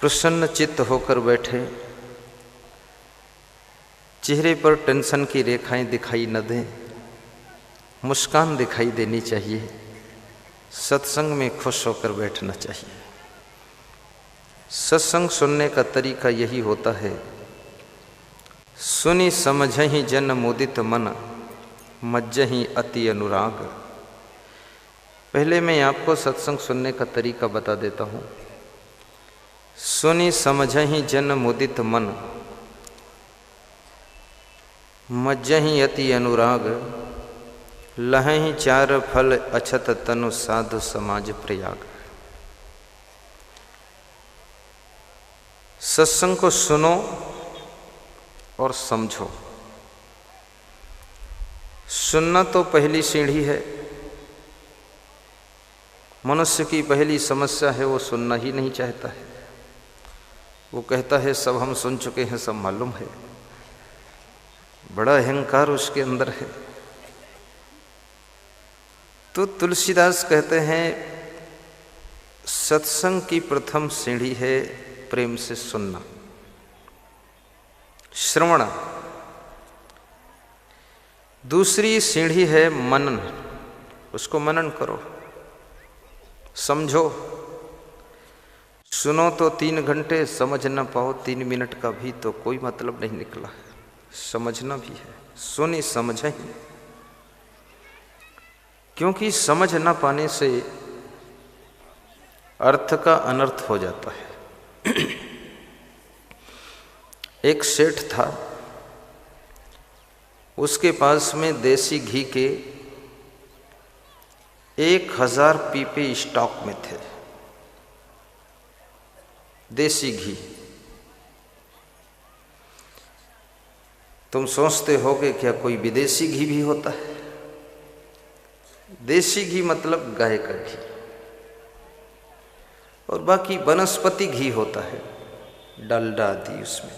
प्रसन्न चित्त होकर बैठे, चेहरे पर टेंशन की रेखाएं दिखाई न दें, मुस्कान दिखाई देनी चाहिए। सत्संग में खुश होकर बैठना चाहिए। सत्संग सुनने का तरीका यही होता है, सुनी समझहि जन मुदित मन, मज्जहि अति अनुराग। पहले मैं आपको सत्संग सुनने का तरीका बता देता हूँ। सुनी समझहि जन मुदित मन, मज्जहि अति अनुराग। लहहि चार फल अछत तनु, साधु समाज प्रयाग। सत्संग को सुनो और समझो। सुनना तो पहली सीढ़ी है। मनुष्य की पहली समस्या है, वो सुनना ही नहीं चाहता है। वो कहता है सब हम सुन चुके हैं, सब मालूम है। बड़ा अहंकार उसके अंदर है। तो तुलसीदास कहते हैं सत्संग की प्रथम सीढ़ी है प्रेम से सुनना, श्रवण। दूसरी सीढ़ी है मनन, उसको मनन करो, समझो। सुनो तो 3 घंटे, समझ न पाओ 3 मिनट का भी तो कोई मतलब नहीं निकला है। समझना भी है, सुनी समझ ही। क्योंकि समझ न पाने से अर्थ का अनर्थ हो जाता है। एक सेठ था, उसके पास में देसी घी के 1000 पीपे स्टॉक में थे। देसी घी। तुम सोचते होगे क्या कोई विदेशी घी भी होता है? देसी घी मतलब गाय का घी, और बाकी वनस्पति घी होता है, डालडा आदि उसमें।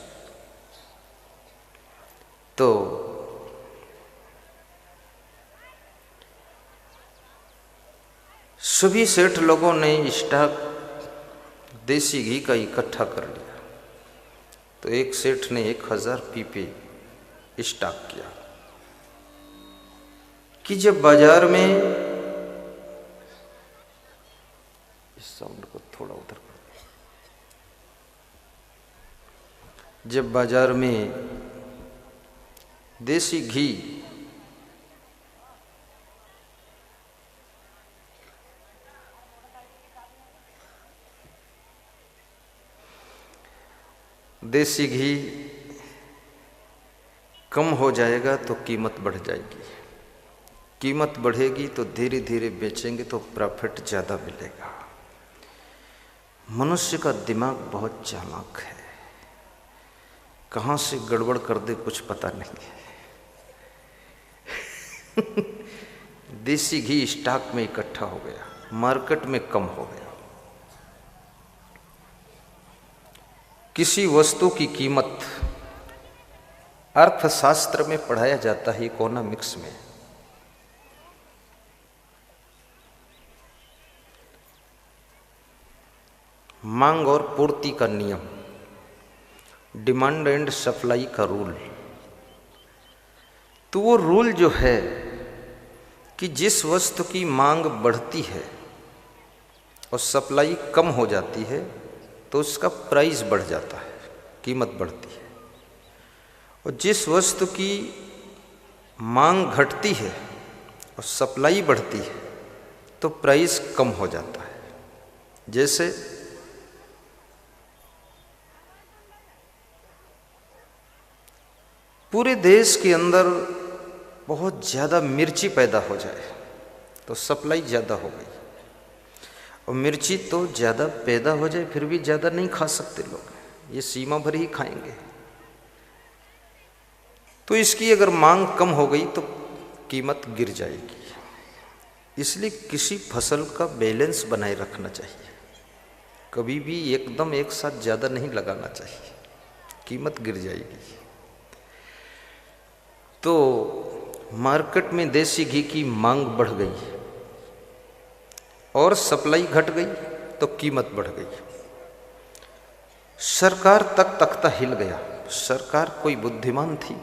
तो सभी सेठ लोगों ने स्टॉक देसी घी का इकट्ठा कर लिया। तो एक सेठ ने 1000 पीपे स्टॉक किया कि जब बाजार में, इस साउंड को थोड़ा उधर कर, जब बाजार में देसी घी कम हो जाएगा तो कीमत बढ़ जाएगी। कीमत बढ़ेगी तो धीरे धीरे बेचेंगे तो प्रॉफिट ज़्यादा मिलेगा। मनुष्य का दिमाग बहुत चालाक है, कहाँ से गड़बड़ कर दे कुछ पता नहीं है। देसी घी स्टॉक में इकट्ठा हो गया, मार्केट में कम हो गया। किसी वस्तु की कीमत अर्थशास्त्र में पढ़ाया जाता है, इकोनॉमिक्स में। मांग और पूर्ति का नियम, डिमांड एंड सप्लाई का रूल। तो वो रूल जो है कि जिस वस्तु की मांग बढ़ती है और सप्लाई कम हो जाती है तो उसका प्राइस बढ़ जाता है, कीमत बढ़ती है। और जिस वस्तु की मांग घटती है और सप्लाई बढ़ती है तो प्राइस कम हो जाता है। जैसे पूरे देश के अंदर बहुत ज़्यादा मिर्ची पैदा हो जाए तो सप्लाई ज़्यादा हो गई, और मिर्ची तो ज़्यादा पैदा हो जाए फिर भी ज़्यादा नहीं खा सकते लोग, ये सीमा भर ही खाएंगे। तो इसकी अगर मांग कम हो गई तो कीमत गिर जाएगी। इसलिए किसी फसल का बैलेंस बनाए रखना चाहिए, कभी भी एकदम एक साथ ज़्यादा नहीं लगाना चाहिए, कीमत गिर जाएगी। तो मार्केट में देसी घी की मांग बढ़ गई और सप्लाई घट गई तो कीमत बढ़ गई। सरकार तक तख्ता हिल गया। सरकार कोई बुद्धिमान थी,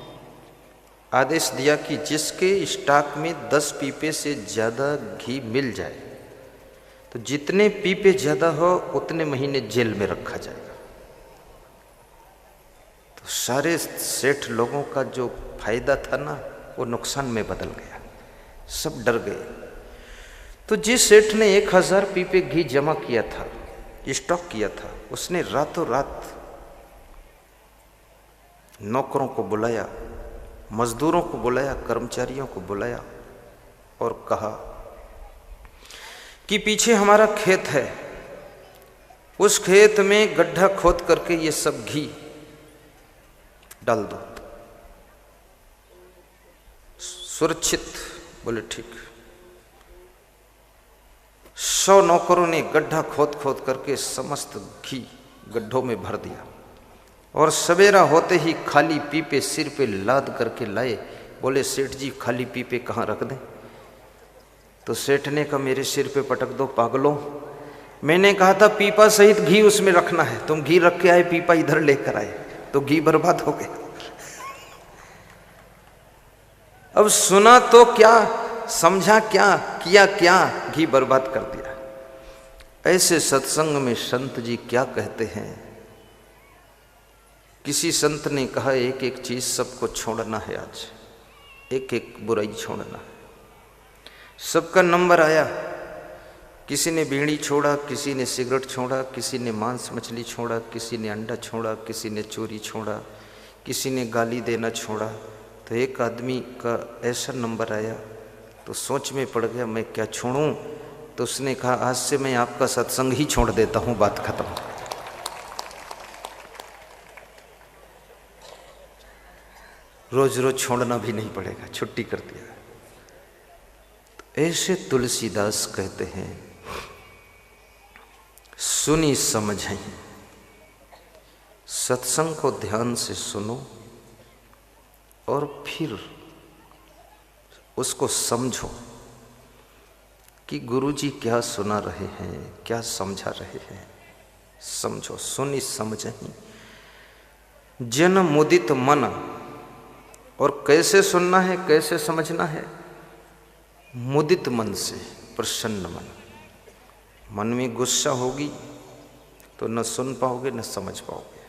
आदेश दिया कि जिसके स्टॉक में 10 पीपे से ज़्यादा घी मिल जाए तो जितने पीपे ज़्यादा हो उतने महीने जेल में रखा जाएगा। तो सारे सेठ लोगों का जो फायदा था ना वो नुकसान में बदल गया, सब डर गए। तो जिस सेठ ने 1000 पीपे घी जमा किया था, स्टॉक किया था, उसने रातों रात नौकरों को बुलाया, मजदूरों को बुलाया, कर्मचारियों को बुलाया और कहा कि पीछे हमारा खेत है, उस खेत में गड्ढा खोद करके ये सब घी डाल दो, सुरक्षित। बोले ठीक। 100 नौकरों ने गड्ढा खोद खोद करके समस्त घी गड्ढों में भर दिया और सवेरा होते ही खाली पीपे सिर पे लाद करके लाए। बोले सेठ जी खाली पीपे कहाँ रख दें? तो सेठ ने कहा मेरे सिर पे पटक दो पागलों, मैंने कहा था पीपा सहित घी उसमें रखना है, तुम घी रख के आए, पीपा इधर लेकर आए, तो घी बर्बाद हो गया। अब सुना तो क्या, समझा क्या, किया क्या, घी बर्बाद कर दिया। ऐसे सत्संग में संत जी क्या कहते हैं? किसी संत ने कहा एक एक चीज सबको छोड़ना है, आज एक एक बुराई छोड़ना है। सबका नंबर आया, किसी ने बीड़ी छोड़ा, किसी ने सिगरेट छोड़ा, किसी ने मांस मछली छोड़ा, किसी ने अंडा छोड़ा, किसी ने चोरी छोड़ा, किसी ने गाली देना छोड़ा। तो एक आदमी का ऐसा नंबर आया तो सोच में पड़ गया मैं क्या छोड़ूं? तो उसने कहा आज से मैं आपका सत्संग ही छोड़ देता हूं, बात खत्म। रोज रोज छोड़ना भी नहीं पड़ेगा, छुट्टी कर दिया। तो ऐसे तुलसीदास कहते हैं सुनी समझें, सत्संग को ध्यान से सुनो और फिर उसको समझो कि गुरुजी क्या सुना रहे हैं, क्या समझा रहे हैं। समझो, सुनी समझें। जन मुदित मन, और कैसे सुनना है, कैसे समझना है? मुदित मन से, प्रसन्न मन। मन में गुस्सा होगी तो न सुन पाओगे न समझ पाओगे।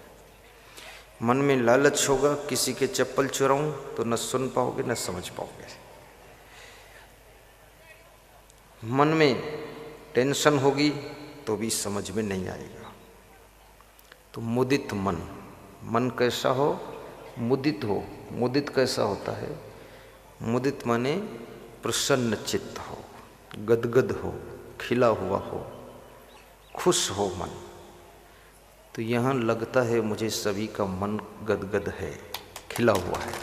मन में लालच होगा, किसी के चप्पल चुराऊं तो न सुन पाओगे न समझ पाओगे। मन में टेंशन होगी तो भी समझ में नहीं आएगा। तो मुदित मन, मन कैसा हो? मुदित हो। मुदित कैसा होता है? मुदित माने प्रसन्न चित्त हो, गदगद हो, खिला हुआ हो, खुश हो मन। तो यहाँ लगता है मुझे सभी का मन गदगद है, खिला हुआ है।